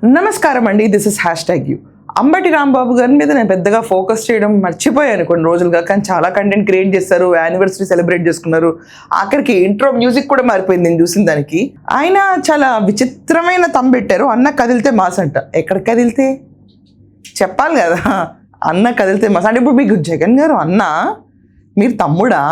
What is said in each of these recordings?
నమస్కారం అండి, this is #you. Ambati Rambabu గారి మీద నేను పెద్దగా ఫోకస్ చేయడం మర్చిపోయాను కొన్ని రోజులుగా. కానీ చాలా కంటెంట్ క్రియేట్ చేస్తారు, యానివర్సరీ సెలబ్రేట్ చేసుకున్నారు. ఆఖరికి ఇంట్రో మ్యూజిక్ కూడా మారిపోయింది నేను చూసిన దానికి. ఆయన చాలా విచిత్రమైన పెట్టారు, అన్న కదిలితే మాస్ అంట. ఎక్కడ కదిలితే చెప్పాలి కదా, అన్న కదిలితే మాస్ అంటే ఇప్పుడు మీకు జగన్ గారు అన్న, మీరు తమ్ముడా?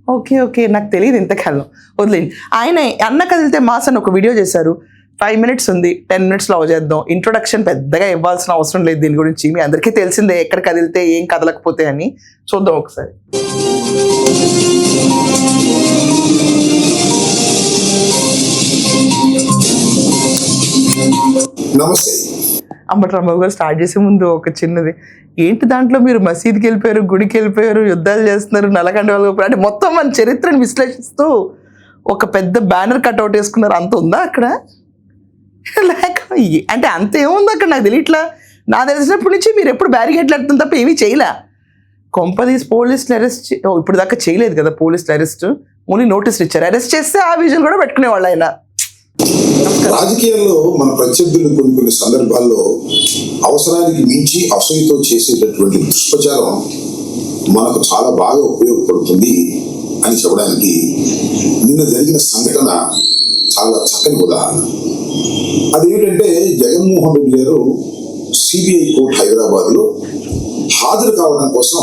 ఓకే నాకు తెలియదు ఇంతకాలం, వదిలేండి. ఆయన అన్న కదిలితే మాస్ అని ఒక వీడియో చేశారు. 5 minutes ఉంది, 10 minutesలో చేద్దాం. ఇంట్రొడక్షన్ పెద్దగా ఇవ్వాల్సిన అవసరం లేదు దీని గురించి, మీ అందరికీ తెలిసిందే ఎక్కడ కదిలితే ఏం కదలకపోతే అని. చూద్దాం ఒకసారి. నమస్తే. అంబటి రాంబాబు గారు స్టార్ట్ చేసే ముందు ఒక చిన్నది, ఏంటి దాంట్లో మీరు మసీద్కి వెళ్ళిపోయారు, గుడికి వెళ్ళిపోయారు, యుద్ధాలు చేస్తున్నారు, నల్లకండ వాళ్ళు అంటే మొత్తం మన చరిత్రను విశ్లేషిస్తూ ఒక పెద్ద బ్యానర్ కట్అవుట్ వేసుకున్నారు. అంత ఉందా అక్కడ? లేక అంటే అంత ఏముంది అక్కడ నాకు తెలియట్లా. నాకు తెలిసినప్పటి నుంచి మీరు ఎప్పుడు బ్యారికేట్లు ఎడుతుంది తప్ప ఏమీ చేయలే. కొంపదీస్ పోలీసులు అరెస్ట్ ఇప్పుడు దాకా చేయలేదు కదా పోలీసులు అరెస్ట్, ఓన్లీ నోటీసులు ఇచ్చారు. అరెస్ట్ చేస్తే ఆ విజువల్ కూడా పెట్టుకునేవాళ్ళు ఆయన. రాజకీయాల్లో మన ప్రత్యర్థులు కొన్ని సందర్భాల్లో అవసరానికి మించి అసూయతో చేసేటటువంటి దుష్ప్రచారం మనకు చాలా బాగా ఉపయోగపడుతుంది అని చెప్పడానికి నిన్న జరిగిన సంఘటన చాలా చక్కని ఉదాహరణ. అదేమిటంటే జగన్మోహన్ రెడ్డి గారు సిబిఐ కోర్టు హైదరాబాద్లో హాజరు కావడం కోసం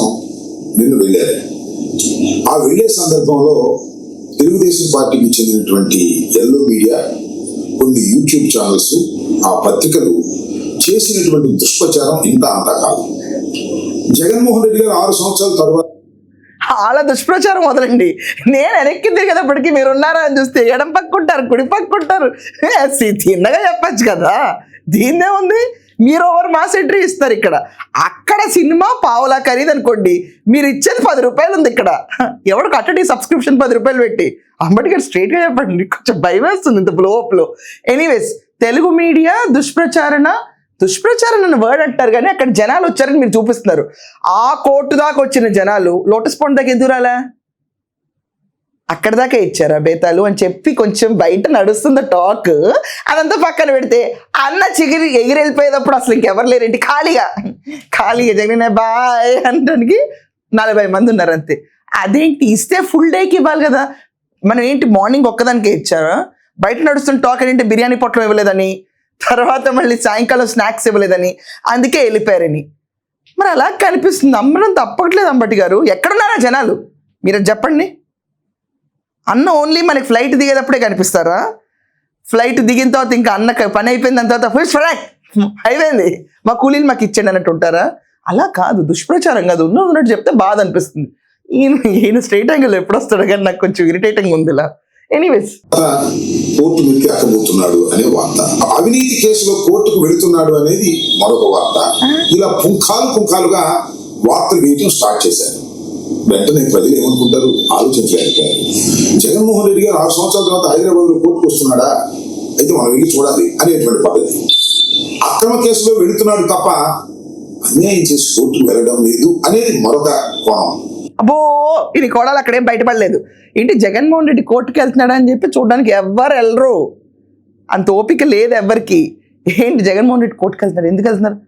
నిన్న వెళ్ళారు. ఆ వెళ్ళే సందర్భంలో తెలుగుదేశం పార్టీకి చెందినటువంటి ఎల్లో మీడియా, కొన్ని యూట్యూబ్ ఛానల్స్, ఆ పత్రికలు చేసినటువంటి దుష్ప్రచారం ఇంత అంతా కాదు. జగన్మోహన్ రెడ్డి గారు 6 సంవత్సరాల తర్వాత అలా దుష్ప్రచారం వదలండి. నేను వెనక్కి తిరిగేటప్పటికీ మీరు ఉన్నారా అని చూస్తే ఎడం పక్కుంటారు, కుడి పక్కుంటారు. తిన్నగా చెప్పచ్చు కదా, దీన్నే ఉంది. మీరు ఓవర్ మాస్ ఎంట్రీ ఇస్తారు ఇక్కడ. అక్కడ సినిమా పావులా ఖరీదు అనుకోండి, మీరు ఇచ్చేది 10 రూపాయలు ఉంది ఇక్కడ. ఎవడు కట్టడి సబ్స్క్రిప్షన్ 10 రూపాయలు పెట్టి. అంబటి గారు స్ట్రైట్గా చెప్పండి, కొంచెం భయం వేస్తుంది ఇంత బ్లోఅప్లో. ఎనీవేస్, తెలుగు మీడియా దుష్ప్రచారణ అన్న వర్డ్ అంటారు, కానీ అక్కడ జనాలు వచ్చారని మీరు చూపిస్తున్నారు. ఆ కోర్టు దాకా వచ్చిన జనాలు లోటస్ పాండ్ దాకా ఎందుకు రాలా? అక్కడ దాకా ఇచ్చారా బేతాలు అని చెప్పి కొంచెం బయట నడుస్తుంది టాక్. అదంతా పక్కన పెడితే అన్న ఎగిరెళ్ళిపోయేటప్పుడు అసలు ఇంకెవరు లేరేంటి, ఖాళీగా జగనే బాయ్ అనడానికి 40 మంది ఉన్నారు అంతే. అదేంటి, ఇస్తే ఫుల్ డేకి ఇవ్వాలి కదా. మనం ఏంటి మార్నింగ్ ఒక్కదానికే ఇచ్చారా? బయట నడుస్తున్న టాక్ ఏంటంటే బిర్యానీ పొట్లం ఇవ్వలేదని, తర్వాత మళ్ళీ సాయంకాలం స్నాక్స్ ఇవ్వలేదని, అందుకే వెళ్ళిపోయారని. మరి అలా కనిపిస్తుంది. నమ్మడం తప్పట్లేదు అంబటి గారు. ఎక్కడున్నారా జనాలు మీరు చెప్పండి. అన్న ఓన్లీ మనకి ఫ్లైట్ దిగేటప్పుడే కనిపిస్తారా? ఫ్లైట్ దిగిన తర్వాత ఇంకా అన్న పని అయిపోయింది, దాని తర్వాత ఫస్ట్ అయిపోయింది, మా కూలీలు మాకు ఇచ్చేయండి అన్నట్టు ఉంటారా? అలా కాదు, దుష్ప్రచారం కాదు. ఉన్నట్టు చెప్తే బాధ అనిపిస్తుంది. ఈయన స్ట్రైట్ యాంగిల్ ఎప్పుడు వస్తాడు కానీ నాకు కొంచెం ఇరిటేటింగ్ ఉంది ఇలా. ఎనీవేస్, కోర్టు మెక్కి అక్కబోతున్నాడు అనే వార్త, అవినీతి కేసులో కోర్టుకు వెళుతున్నాడు అనేది మరొక వార్త. ఇలా పుంఖాలుగా వార్తలు వేయటం స్టార్ట్ చేశారు. వెంటనే ప్రజలు ఏమనుకుంటారు ఆలోచించలేకపోయారు. జగన్మోహన్ రెడ్డి గారు 6 సంవత్సరాల తర్వాత హైదరాబాద్ లో కోర్టుకు వస్తున్నాడా, అయితే మనం వెళ్ళి చూడాలి అనేటువంటి పద్ధతి. అక్రమ కేసులో వెళుతున్నాడు తప్ప అన్యాయం చేసి కోర్టుకు వెళ్ళడం లేదు అనేది మరొక కోణం. అబ్బో, ఇది కోడాలు అక్కడేం బయటపడలేదు. ఏంటి జగన్మోహన్ రెడ్డి కోర్టుకు వెళ్తున్నాడా అని చెప్పి చూడడానికి ఎవ్వరు వెళ్ళరు, అంత ఓపిక లేదు ఎవ్వరికి. ఏంటి జగన్మోహన్ రెడ్డి కోర్టుకు వెళ్తున్నారు, ఎందుకు వెళ్తున్నారు?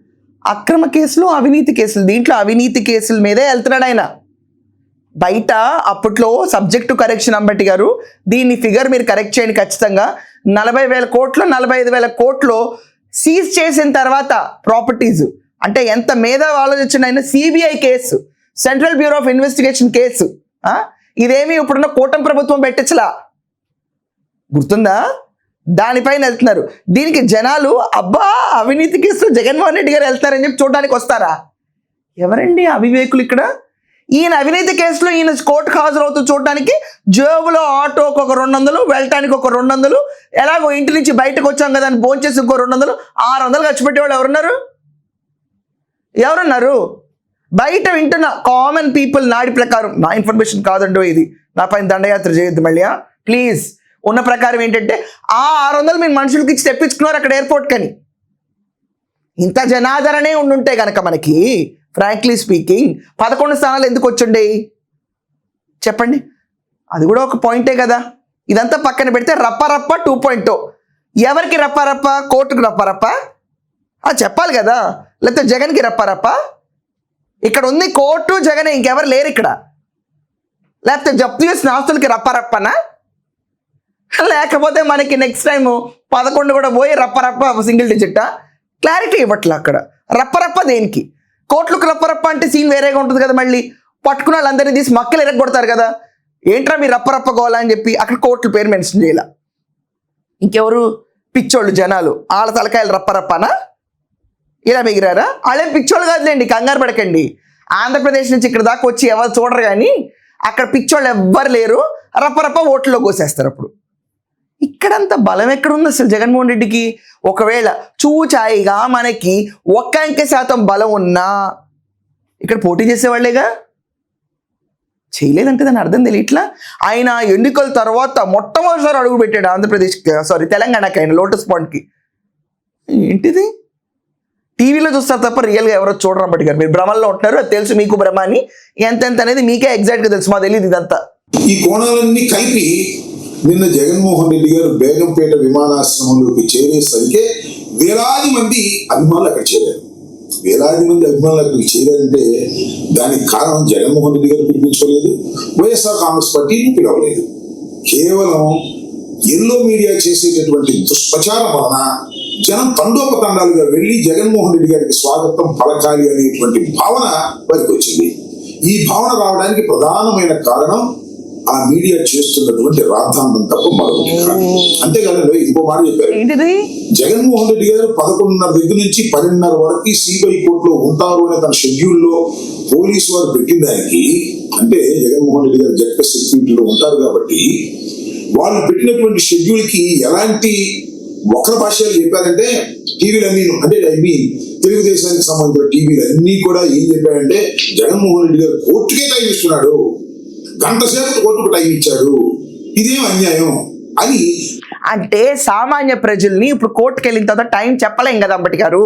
అక్రమ కేసులు, అవినీతి కేసులు, దీంట్లో అవినీతి కేసుల మీదే వెళ్తున్నాడు ఆయన. బయట అప్పట్లో సబ్జెక్టు కరెక్షన్ అంబటి గారు, దీన్ని ఫిగర్ మీరు కరెక్ట్ చేయండి ఖచ్చితంగా. 40,000 కోట్లు 45,000 కోట్లు సీజ్ చేసిన తర్వాత ప్రాపర్టీస్ అంటే ఎంత మేధావి ఆలోచించిన ఆయన. CBI case, central bureau of investigation case. ఇదేమి ఇప్పుడున్న కూటమి ప్రభుత్వం పెట్టించలా, గుర్తుందా? దానిపైన వెళ్తున్నారు. దీనికి జనాలు అబ్బా అవినీతి కేసు జగన్మోహన్ రెడ్డి గారు వెళ్తారని చెప్పి చూడడానికి వస్తారా? ఎవరండి అవివేకులు ఇక్కడ? ఈయన అవినీతి కేసులో ఈయన కోర్టుకు హాజరవుతూ చూడడానికి జేబులో ఆటోకి ఒక 200, వెళ్ళటానికి ఒక 200, ఎలాగో ఇంటి నుంచి బయటకు వచ్చాం కదా అని భోంచేసి ఇంకో 200, 600 ఖర్చు పెట్టేవాళ్ళు ఎవరున్నారు? బయట వింటున్న కామన్ పీపుల్ నాడి ప్రకారం, నా ఇన్ఫర్మేషన్ కాదండో ఇది, నా పైన దండయాత్ర చేయొద్దు మళ్ళీ ప్లీజ్. ఉన్న ప్రకారం ఏంటంటే ఆ 600 మీరు మనుషులకి ఇచ్చి తెప్పించుకున్నారు అక్కడ ఎయిర్పోర్ట్ కని. ఇంత జనాదరణే ఉండుంటే కనుక మనకి ఫ్రాంక్లీ స్పీకింగ్ 11 స్థానాలు ఎందుకు వచ్చుండేవి చెప్పండి? అది కూడా ఒక పాయింటే కదా. ఇదంతా పక్కన పెడితే రప్ప 2.0 ఎవరికి రప్పారప్ప? కోర్టుకు రప్పారప్ప చెప్పాలి కదా, లేకపోతే జగన్కి రప్పారప్ప? ఇక్కడ ఉంది కోర్టు, జగన్, ఇంకెవరు లేరు ఇక్కడ. లేకపోతే జప్తు చేసిన ఆస్తులకి రప్పారప్పనా? లేకపోతే మనకి నెక్స్ట్ టైం 11 కూడా పోయి రప్పరప్ప సింగిల్ డిజిటా? క్లారిటీ ఇవ్వట్లే అక్కడ. రప్పరప్ప దేనికి? కోట్లకు రప్పరప్ప అంటే సీన్ వేరేగా ఉంటుంది కదా. మళ్ళీ పట్టుకున్న వాళ్ళందరినీ తీసి మక్కలు ఎరగొడతారు కదా. ఏంట్రా మీరు రప్పరప్ప గోలా అని చెప్పి అక్కడ కోర్టుల పేరు మెన్షన్ చేయాల. ఇంకెవరు పిచ్చోళ్ళు జనాలు, వాళ్ళ తలకాయలు రప్పరప్పనా? ఇలా మిగిరారా? వాళ్ళేం పిచ్చోళ్ళు కాదులేండి, కంగారు పడకండి. ఆంధ్రప్రదేశ్ నుంచి ఇక్కడ దాకా వచ్చి ఎవరు చూడరు, కానీ అక్కడ పిచ్చోళ్ళు ఎవ్వరు లేరు. రప్పరప్ప ఓట్లలో కోసేస్తారు. అప్పుడు ఇక్కడంత బలం ఎక్కడుంది అసలు జగన్మోహన్ రెడ్డికి? ఒకవేళ చూచాయిగా మనకి 1% బలం ఉన్నా ఇక్కడ పోటీ చేసేవాళ్ళేగా. చేయలేదంటే దాని అర్థం తెలియట్లా. ఆయన ఎన్నికల తర్వాత మొట్టమొదటిసారి అడుగు పెట్టాడు ఆంధ్రప్రదేశ్కి, తెలంగాణకి, ఆయన లోటస్ పాయింట్కి. ఏంటిది? టీవీలో చూస్తారు తప్ప రియల్గా ఎవరో చూడరు. అప్పటి గారు మీరు భ్రమల్లో ఉంటున్నారు, అది తెలుసు మీకు. భ్రమ అని ఎంత అనేది మీకే ఎగ్జాక్ట్గా తెలుసు, మా తెలియదు ఇదంతా. ఈ కోణాలన్నీ కలిపి నిన్న జగన్మోహన్ రెడ్డి గారు బేగంపేట విమానాశ్రమంలోకి చేరేసరికే వేలాది మంది అభిమానులు అక్కడ చేరారు. వేలాది మంది అభిమానులు అక్కడికి చేరారంటే దానికి కారణం జగన్మోహన్ రెడ్డి గారు పిలిపించుకోలేదు, వైఎస్ఆర్ కాంగ్రెస్ పార్టీని పిలవలేదు. కేవలం ఎల్లో మీడియా చేసేటటువంటి దుష్ప్రచారం వలన జనం తండోపతండాలుగా వెళ్ళి జగన్మోహన్ రెడ్డి గారికి స్వాగతం పలకాలి అనేటువంటి భావన వారికి వచ్చింది. ఈ భావన రావడానికి ప్రధానమైన కారణం ఆ మీడియా చేస్తున్నటువంటి రాద్ధాంతం తప్ప మరొకటి కాదు. అంతేకాదండి, ఇంకో మాట చెప్పారు. జగన్మోహన్ రెడ్డి గారు 11:30 దగ్గర నుంచి 10:30 వరకు సిబిఐ కోర్టులో ఉంటారు అనే తన షెడ్యూల్లో పోలీసు వారు పెట్టిన దానికి, అంటే జగన్మోహన్ రెడ్డి గారు జడ్పీ సెక్యూరిటీలో ఉంటారు కాబట్టి వాళ్ళు పెట్టినటువంటి షెడ్యూల్ కి ఎలాంటి వక్ర భాషలు చెప్పారంటే టీవీలన్నీ, అంటే తెలుగుదేశానికి సంబంధించిన టీవీలు అన్ని కూడా ఏం చెప్పారంటే జగన్మోహన్ రెడ్డి గారు కోర్టుకే టైం ఇస్తున్నాడు, గంట సేపు కోర్టుకు టైం ఇచ్చాడు, ఇదేం అన్యాయం అని. అంటే సామాన్య ప్రజల్ని ఇప్పుడు కోర్టుకు వెళ్ళిన తర్వాత టైం చెప్పలేం కదా అంబటి గారు.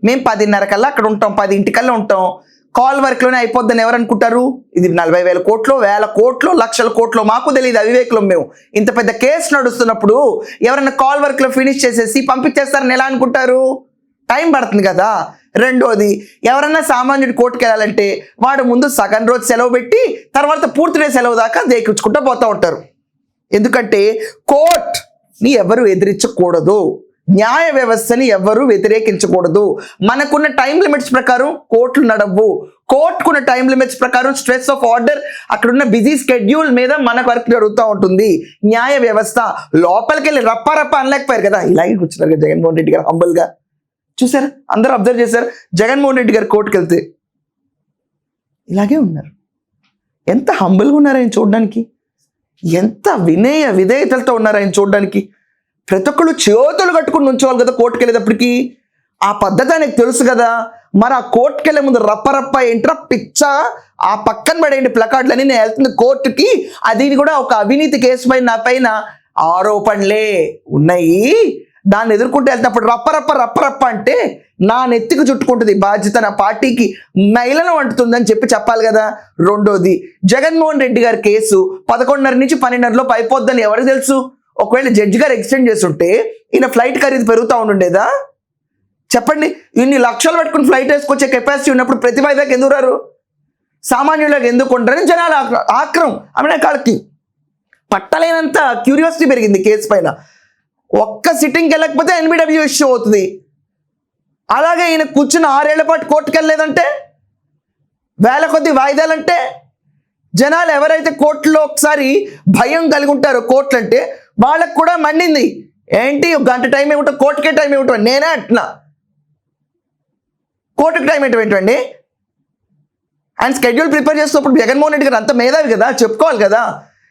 మేము 10:30 కల్లా అక్కడ ఉంటాం, 10 కల్లా ఉంటాం, కాల్ వర్క్లోనే అయిపోద్దని ఎవరు అనుకుంటారు? ఇది 40,000 కోట్లు, 1,000 కోట్లు, లక్షల కోట్లు, మాకు తెలియదు, అవివేకులం మేము. ఇంత పెద్ద కేసు నడుస్తున్నప్పుడు ఎవరైనా కాల్ వర్క్లో ఫినిష్ చేసేసి పంపించేస్తారని ఎలా అనుకుంటారు? టైం పడుతుంది కదా. రెండోది, ఎవరన్నా సామాన్యుడి కోర్టుకు వెళ్ళాలంటే వాడు ముందు సగం రోజు సెలవు పెట్టి తర్వాత పూర్తి డే సెలవు దాకా దేకించుకుంటూ పోతూ ఉంటారు. ఎందుకంటే కోర్టుని ఎవరు ఎదిరించకూడదు, న్యాయ వ్యవస్థని ఎవరు వ్యతిరేకించకూడదు. మనకున్న టైం లిమిట్స్ ప్రకారం కోర్టులు నడవు. కోర్టుకున్న టైం లిమిట్స్ ప్రకారం స్ట్రెస్ ఆఫ్ ఆర్డర్, అక్కడున్న బిజీ స్కెడ్యూల్ మీద మన వర్క్ జరుగుతూ ఉంటుంది. న్యాయ వ్యవస్థ లోపలికి వెళ్ళి రప్ప అనలేకపోయారు కదా. ఇలాగే కూర్చున్నారు కదా జగన్మోహన్ రెడ్డి గారు హంబుల్గా. చూసారు, అందరూ అబ్జర్వ్ చేశారు. జగన్మోహన్ రెడ్డి గారు కోర్టుకు వెళ్తే ఇలాగే ఉన్నారు. ఎంత హంబుల్గా ఉన్నారు ఆయన చూడడానికి, ఎంత వినయ విధేయతలతో ఉన్నారు ఆయన చూడడానికి. ప్రతి ఒక్కళ్ళు చేతులు కట్టుకుని నుంచోవాలి కదా కోర్టుకు వెళ్ళేటప్పటికి. ఆ పద్ధతి ఆయనకు తెలుసు కదా. మరి ఆ కోర్టుకు వెళ్ళే ముందు రప్ప ఏంట్రా పిచ్చ, ఆ పక్కన పడేయండి ప్లకార్డులని, నేను వెళ్తుంది కోర్టుకి, అది కూడా ఒక అవినీతి కేసు పైన నా పైన ఆరోపణలే ఉన్నాయి, దాన్ని ఎదుర్కొంటూ వెళ్తున్నప్పుడు రప్ప అంటే నా నెత్తికి చుట్టుకుంటుంది బాధ్యత, నా పార్టీకి మైలను అంటుతుందని చెప్పాలి కదా. రెండోది, జగన్మోహన్ రెడ్డి గారి కేసు 11:30 నుంచి 12:30 అయిపోద్దని ఎవరికి తెలుసు? ఒకవేళ జడ్జి గారు ఎక్స్టెండ్ చేస్తుంటే ఈయన ఫ్లైట్ ఖరీదు పెరుగుతూ ఉండేదా? చెప్పండి. ఇన్ని లక్షలు పెట్టుకుని ఫ్లైట్ వేసుకొచ్చే కెపాసిటీ ఉన్నప్పుడు ప్రతి వాయిదాకి ఎందుకు రారు? సామాన్యులకు ఎందుకు ఉండరని జనాలు ఆక్రం కాళ్ళకి పట్టలేనంత క్యూరియాసిటీ పెరిగింది కేసు పైన. ఒక్క సిట్టింగ్కి వెళ్ళకపోతే ఎన్బిడబ్ల్యూ ఇష్యూ అవుతుంది. అలాగే ఈయన కూర్చున్న 6 ఏళ్ల పాటు కోర్టుకు వెళ్ళలేదంటే, వేల కొద్ది వాయిదాలంటే, జనాలు ఎవరైతే కోర్టులో ఒకసారి భయం కలిగి ఉంటారో కోర్టులు అంటే వాళ్ళకు కూడా మండింది. ఏంటి గంట టైం ఏమిటో, కోర్టుకే టైం ఏమిటో, నేనే అంటున్నా. కోర్టుకి టైం ఏంటండి? ఆయన స్కెడ్యూల్ ప్రిపేర్ చేస్తున్నప్పుడు జగన్మోహన్ రెడ్డి గారు అంత మేధావి కదా, చెప్పుకోవాలి కదా.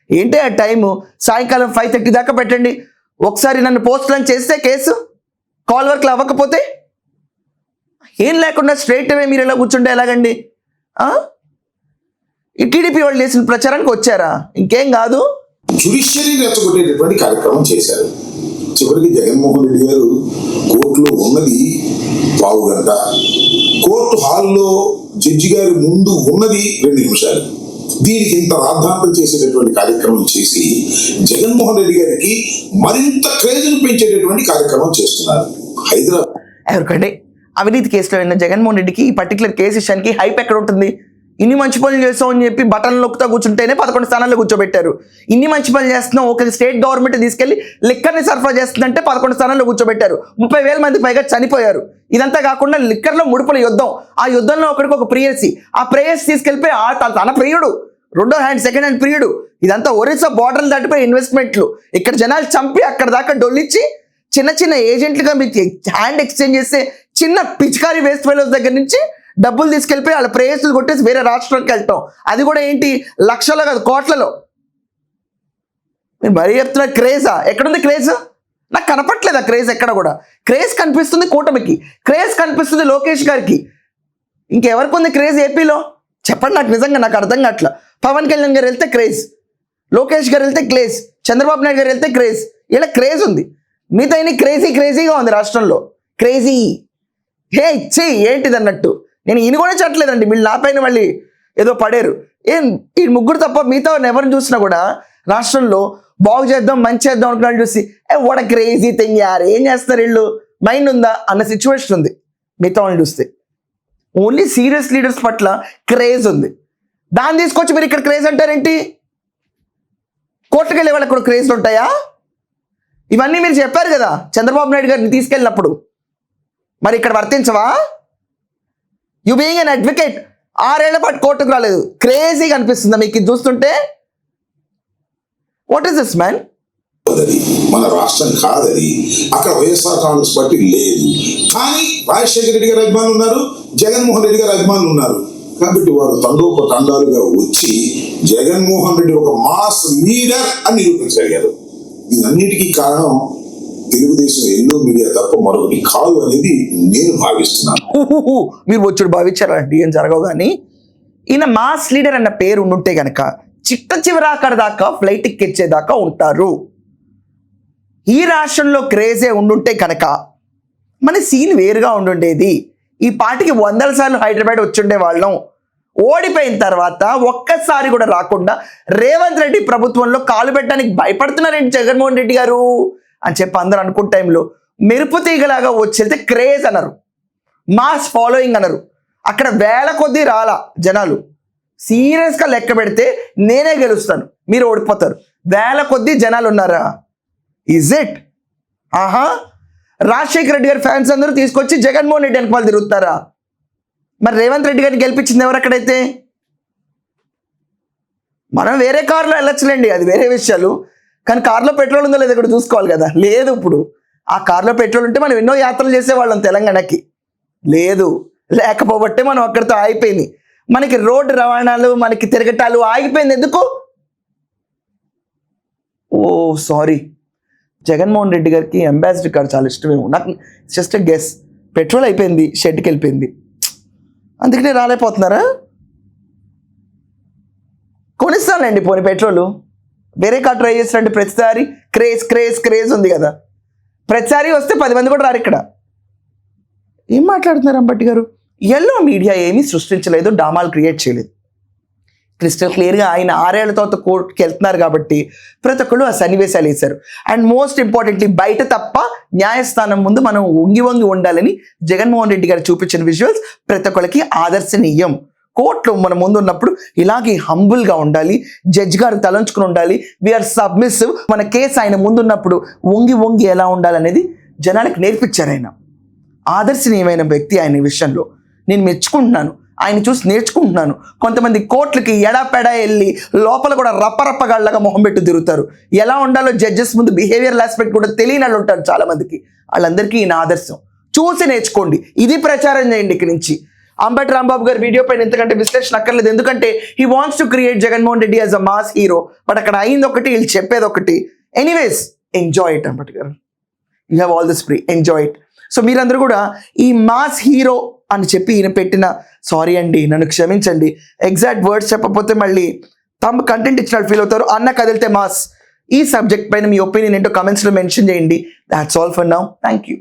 ఏంటి ఆ టైము? సాయంకాలం 5:30 దాకా పెట్టండి. ఒకసారి నన్ను పోస్ట్ లంచ్ చేస్తే కేసు, కాల్ వర్క్లు అవ్వకపోతే ఏం లేకుండా స్ట్రైట్ అవే మీరు ఎలా కూర్చుంటే ఎలాగండి? ఈ టీడీపీ వాళ్ళు చేసిన ప్రచారానికి వచ్చారా? ఇంకేం కాదు, జ్యుడిషియరీ రెచ్చగొట్టేటటువంటి కార్యక్రమం చేశారు. చివరికి జగన్మోహన్ రెడ్డి గారు కోర్టులో ఉన్నది 1/4 గంట, కోర్టు హాల్లో జడ్జి గారి ముందు ఉన్నది 2 నిమిషాలు. దీనికి ఇంత రాద్ధాంతం చేసేటటువంటి కార్యక్రమం చేసి జగన్మోహన్ రెడ్డి గారికి మరింత క్రేజ్ను పెంచేటటువంటి కార్యక్రమం చేస్తున్నారు. హైదరాబాద్ ఎవరికండి అవినీతి కేసులో అయిన జగన్మోహన్ రెడ్డికి ఈ పర్టికులర్ కేసు విషయానికి హైప్ ఎక్కడ ఉంటుంది? ఇన్ని మంచి పనులు చేస్తావు అని చెప్పి బటన్లు నొక్కుతా కూర్చుంటేనే 11 స్థానాల్లో కూర్చోబెట్టారు. ఇన్ని మంచి పనులు చేస్తున్నావు, ఒక స్టేట్ గవర్నమెంట్ తీసుకెళ్లి లిక్కర్ని సరఫరా చేస్తుందంటే 11 స్థానాల్లో కూర్చోబెట్టారు. 30,000 మంది పైగా చనిపోయారు. ఇదంతా కాకుండా లిక్కర్లో ముడుపుల యుద్ధం, ఆ యుద్ధంలో ఒకరికి ఒక ప్రేయసి, ఆ ప్రేయసి తీసుకెళ్లిపోయి తన ప్రియుడు, రెండో హ్యాండ్ సెకండ్ హ్యాండ్ ప్రియుడు. ఇదంతా ఒరిస్సా బార్డర్లు దాటిపోయి ఇన్వెస్ట్మెంట్లు. ఇక్కడ జనాలు చంపి అక్కడ దాకా డొల్లిచ్చి చిన్న చిన్న ఏజెంట్లుగా మీకు హ్యాండ్ ఎక్స్చేంజ్ చేస్తే చిన్న పిచికారీ వేస్ట్ ఫెలోస్ దగ్గర నుంచి డబ్బులు తీసుకెళ్ళిపోయి వాళ్ళ ప్రేయస్సులు కొట్టేసి వేరే రాష్ట్రానికి వెళ్తాం. అది కూడా ఏంటి, లక్షల్లో కాదు కోట్లలో. మీరు మరీ చెప్తున్నారు క్రేజా? ఎక్కడుంది క్రేజ్? నాకు కనపట్లేదు ఆ క్రేజ్ ఎక్కడ కూడా. క్రేజ్ కనిపిస్తుంది కూటమికి, క్రేజ్ కనిపిస్తుంది లోకేష్ గారికి. ఇంకెవరికి ఉంది క్రేజ్ ఏపీలో చెప్పండి నాకు, నిజంగా నాకు అర్థం కావట్లా. పవన్ కళ్యాణ్ గారు వెళ్తే క్రేజ్, లోకేష్ గారు వెళ్తే క్రేజ్, చంద్రబాబు నాయుడు గారు వెళ్తే క్రేజ్. ఇలా క్రేజ్ ఉంది, మిగతా క్రేజీగా ఉంది రాష్ట్రంలో. క్రేజీ హే ఇచ్చి ఏంటిది అన్నట్టు. నేను ఈయన కూడా చెప్పలేదండి, వీళ్ళు నా పైన మళ్ళీ ఏదో పడారు. ఈ ముగ్గురు తప్ప మిగతా ఎవరిని చూసినా కూడా రాష్ట్రంలో బాగు చేద్దాం మంచి చేద్దాం అనుకున్నాను చూసి వాట్ క్రేజీ థింగ్ యార్, ఏం చేస్తారు వీళ్ళు, మైండ్ ఉందా అన్న సిచ్యువేషన్ ఉంది మిగతా వాళ్ళని చూస్తే. ఓన్లీ సీరియస్ లీడర్స్ పట్ల క్రేజ్ ఉంది. దాన్ని తీసుకొచ్చి మీరు ఇక్కడ క్రేజ్ అంటారేంటి? కోర్టుకు వెళ్ళే వాళ్ళకి కూడా క్రేజ్లు ఉంటాయా? ఇవన్నీ మీరు చెప్పారు కదా చంద్రబాబు నాయుడు గారిని తీసుకెళ్ళినప్పుడు, మరి ఇక్కడ వర్తించవా? యు బీయింగ్ అన్ అడ్వకేట్ 6 ఏళ్ల పాటు కోర్టుకు రాలేదు, క్రేజీగా అనిపిస్తుందా మీకు ఇది చూస్తుంటే? What is this man? మన రాష్ట్రం కాదది. అక్కడ వైఎస్ఆర్ కాంగ్రెస్ పార్టీ లేదు, కానీ రాజశేఖర రెడ్డి గారు అభిమానులు ఉన్నారు, జగన్మోహన్ రెడ్డి గారు అభిమానులు ఉన్నారు. కాబట్టి వారు తండోపతండాలుగా వచ్చి జగన్మోహన్ రెడ్డి ఒక మాస్ లీడర్ అని నిరూపించగలిగారు. దీనన్నిటికీ కారణం తెలుగుదేశం ఎల్లో మీడియా తప్ప మరొకటి కాదు అనేది నేను భావిస్తున్నాను. మీరు వచ్చుడు భావించారండి, ఏం జరగవు. కానీ ఈయన మాస్ లీడర్ అన్న పేరు ఉంటే గనక చిట్ట చివరాకడ దాకా ఫ్లైట్ ఎక్కిచ్చేదాకా ఉంటారు. ఈ రాష్ట్రంలో క్రేజే ఉండుంటే కనుక మన సీన్ వేరుగా ఉండుండేది. ఈ పార్టీకి 100 సార్లు హైదరాబాద్ వచ్చుండే వాళ్ళం. ఓడిపోయిన తర్వాత ఒక్కసారి కూడా రాకుండా రేవంత్ రెడ్డి ప్రభుత్వంలో కాలు పెట్టడానికి భయపడుతున్నారండి జగన్మోహన్ రెడ్డి గారు అని చెప్పి అందరూ అనుకున్న టైంలో మెరుపు తీగలాగా వచ్చేస్తే క్రేజ్ అన్నారు, మాస్ ఫాలోయింగ్ అన్నారు. అక్కడ వేల కొద్దీ రాలా జనాలు. సీరియస్గా లెక్క పెడితే నేనే గెలుస్తాను, మీరు ఓడిపోతారు. వేల కొద్దీ జనాలు ఉన్నారా? Is it? ఆహా, రాజశేఖర రెడ్డి గారి ఫ్యాన్స్ అందరూ తీసుకొచ్చి జగన్మోహన్ రెడ్డి వెనక వాళ్ళు తిరుగుతారా? మరి రేవంత్ రెడ్డి గారిని గెలిపించింది ఎవరు అక్కడైతే? మనం వేరే కారులో వెళ్ళొచ్చులేండి, అది వేరే విషయాలు. కానీ కార్లో పెట్రోల్ ఉందో లేదో ఇక్కడ చూసుకోవాలి కదా. లేదు, ఇప్పుడు ఆ కార్లో పెట్రోల్ ఉంటే మనం ఎన్నో యాత్రలు చేసేవాళ్ళం తెలంగాణకి. లేదు, లేకపోబట్టే మనం అక్కడితో ఆగిపోయింది. మనకి రోడ్డు రవాణాలు, మనకి తిరగటాలు ఆగిపోయింది. ఎందుకు? ఓ సారీ, జగన్మోహన్ రెడ్డి గారికి అంబాసిడర్ కార్ చాలా ఇష్టమేమో. నాకు జస్ట్ గెస్. పెట్రోల్ అయిపోయింది, షెడ్కి వెళ్ళిపోయింది, అందుకనే రాలేకపోతున్నారా? కొనిస్తానండి పోనీ పెట్రోలు, వేరే కార్ ట్రై చేస్తారంటే ప్రతిసారి క్రేజ్ క్రేజ్ క్రేజ్ ఉంది కదా. ప్రతిసారి వస్తే 10 మంది కూడా రారు ఇక్కడ. ఏం మాట్లాడుతున్నారు అంబట్టి గారు? ఎల్లో మీడియా ఏమీ సృష్టించలేదు, డ్రామాలు క్రియేట్ చేయలేదు. క్రిస్టల్ క్లియర్గా ఆయన 6 ఏళ్ల తర్వాత కోర్టుకి వెళ్తున్నారు కాబట్టి ప్రతి ఒక్కళ్ళు ఆ సన్నివేశాలు వేశారు. అండ్ మోస్ట్ ఇంపార్టెంట్లీ బయట తప్ప న్యాయస్థానం ముందు మనం వంగి ఉండాలని జగన్మోహన్ రెడ్డి గారు చూపించిన విజువల్స్ ప్రతి ఒక్కరికి ఆదర్శనీయం. కోర్టులో మన ముందు ఉన్నప్పుడు ఇలాగే హంబుల్గా ఉండాలి, జడ్జి గారు తలంచుకుని ఉండాలి, వీఆర్ సబ్మిసివ్. మన కేసు ఆయన ముందున్నప్పుడు వంగి ఎలా ఉండాలనేది జనాలకు నేర్పించారు. ఆయన ఆదర్శనీయమైన వ్యక్తి. ఆయన విషయంలో నేను మెచ్చుకుంటున్నాను, ఆయన చూసి నేర్చుకుంటున్నాను. కొంతమంది కోర్టులకి ఎడాపెడా వెళ్ళి లోపల కూడా రప్పరప్పగాళ్ళగా మొహం పెట్టి తిరుగుతారు. ఎలా ఉండాలో జడ్జెస్ ముందు బిహేవియరల్ ఆస్పెక్ట్ కూడా తెలియని వాళ్ళు ఉంటారు చాలా మందికి. వాళ్ళందరికీ ఈయన ఆదర్శం. చూసి నేర్చుకోండి, ఇది ప్రచారం చేయండి ఇక్కడి నుంచి. అంబటి రాంబాబు గారి వీడియో పైన ఎంతకంటే విశ్లేషణ అక్కర్లేదు, ఎందుకంటే he wants to create Jaganmohan Reddy as a mass hero. But అక్కడ అయింది ఒకటి, వీళ్ళు చెప్పేది ఒకటి. ఎనీవేస్, ఎంజాయ్ ఇట్ అంబటి గారు. You have all this free, enjoy it. So మీరందరూ కూడా ఈ మాస్ హీరో అని చెప్పి ఈయన పెట్టిన, సారీ అండి నన్ను క్షమించండి, ఎగ్జాక్ట్ వర్డ్స్ చెప్పకపోతే మళ్ళీ తమ కంటెంట్ ఇచ్చినట్టు ఫీల్ అవుతారు. అన్న కదిలితే మాస్ ఈ సబ్జెక్ట్ పైన మీ ఒపీనియన్ ఏంటో కమెంట్స్లో మెన్షన్ చేయండి. That's all for now. Thank you.